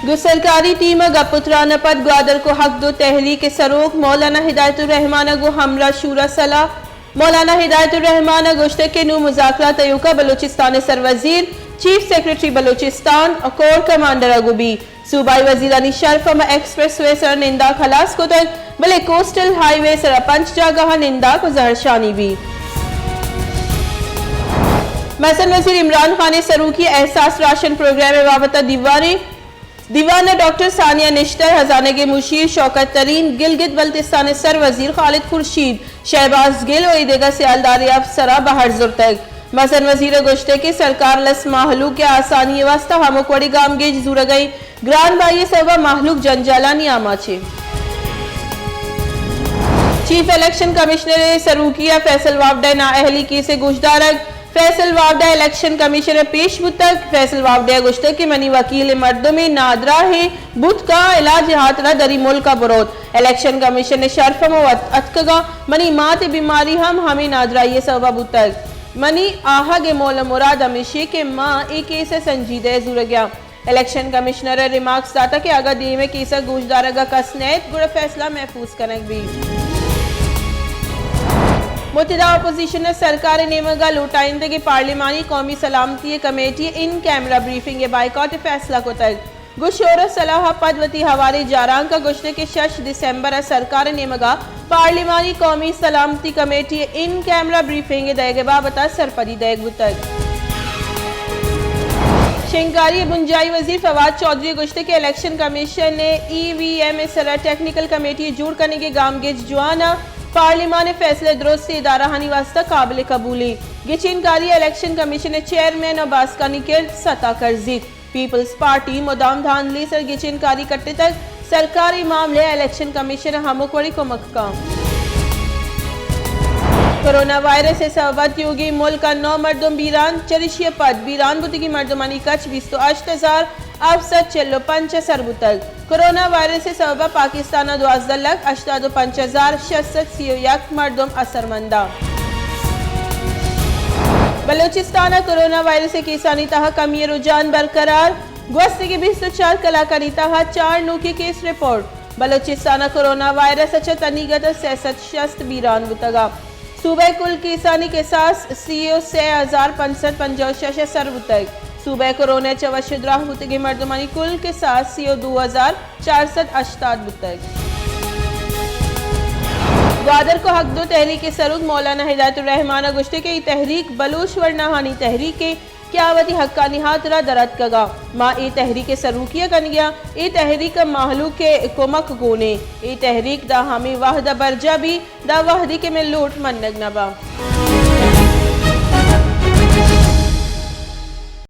दो सरकारी टीम गपुत्राना पद ग्वादर को हक दो तहरीक सरोग मौलाना हिदायतुर्रहमान गो हमरा शूरा सलाह मौलाना हिदायतुर्रहमान गोश्त के नू मुज़ाकरा तयुका बलोचिस्तान सरवजीर chief secretary Balochistan corps commander अगुबी सूबाई वजीरानी शर्फम एक्सप्रेस वे सर निंदा खलास को तक भले कोस्टल हाईवे सर पंच जगह निंदा को जहरशानी भी महसन वजीर इमरान खान ने सरू की एहसास राशन प्रोग्राम में वाबता दीवाना डॉक्टर सानिया निश्तर हजाने के मुशीर शौकत तरीन गिलगित बल्तिस्तान सर वजीर खालिद खुर्शीद शहबाज गिल और देगा सियालदारी अफसरा बहर जुर तक मसन वजीर गोश्ते की सरकार लस माहलूक के आसानी वास्ता हमकवड़ी गाम गेज जुर गई ग्रान बाई सवा माहलूक जंजालानी आमाचे चीफ इलेक्शन कमिश्नर सरूकिया फैसल वावडा नाअहली की से गुजदारक फैसल वावडा इलेक्शन कमिश्नर पेश बुतक फैसल वावडा गुश्तक के मनी वकील मर्दों में नादरा है बुत का इलाज हाथरा दरी मुल्क का बरोत इलेक्शन कमीशन ने शर्फम अतकगा मनी मात बीमारी हम हमें नादरा ये सबा बुतक मनी आहा गे मोल मुराद अमिशी के माँ एक केस संजीदे जुर गया इलेक्शन कमिश्नर रिमार्क्स दाता के अगर दी में केसा गुजदारगा कसनैत गुड़ फैसला महफूज कनक भी मुतदा अपोजिशन ने सरकार नेमगा लुटाइंदगी पार्लिमानी कौमी सलामती committee in camera briefing boycott फैसला को तक गुशोर सलाह पदवती हवाले जारां का गुश्ते के 6 दिसंबर सरकार नेमगा पार्लिमानी कौमी सलामती कमेटी इन कैमरा ब्रीफिंग देगे बाबता सरपदी देग तक शिंगारी बुंजाई वजीर फवाद चौधरी गुश्ते के इलेक्शन कमीशन ने EVM सरा टेक्निकल कमेटी जोड़ करने के गाम गेज जुआना पार्लिमान फैसले दुरुस्त से इदारा हानि वास्ता काबिल कबूली गिचिनकारी इलेक्शन कमीशन ने चेयरमैन अब्बास कानी के सता कर जीत पीपल्स पार्टी मुदाम धांधली सर गिचिनकारी करते तक सरकारी मामले इलेक्शन कमीशन हमकवड़ी को मक्का कोरोना वायरस से सबत योगी मुल्क का 9 मर्दम बीरान चरिशिया पद बीरान बुतगी मर्दमानी कच 28,000 अफसर चलो 5 सरबुतल कोरोना वायरस से सबब पाकिस्तान 12,85,661 मर्दम असरमंदा बलोचिस्तान कोरोना वायरस से किसानी तहा कमी रुझान बरकरार ग्वस्ती के 24 कलाकारी तहा 4 नू की case report Balochistan corona virus अच्छा तनीगत 63 बीरान बुतगा सूबे कुल किसानी के साथ CO 6,555 सरबुतक सूबे कोरोना चवशद्राह बुतगी मर्दमानी कुल के साथ CO 2,468 बुतक ग्वादर को हक दो तहरीक सरूग मौलाना हिदायतुर्रहमान गुश्ते के तहरीक बलूच वर्नाहानी तहरीक के क्यावती हक्कानी हाथरा दरत कगा माँ ए तहरीक सरूकिया कन गया ए तहरीक माहलू के कोमक गोने ए तहरीक दा हमें वाहदा बरजा भी दा वाहदी के में लूट मन नगनबा।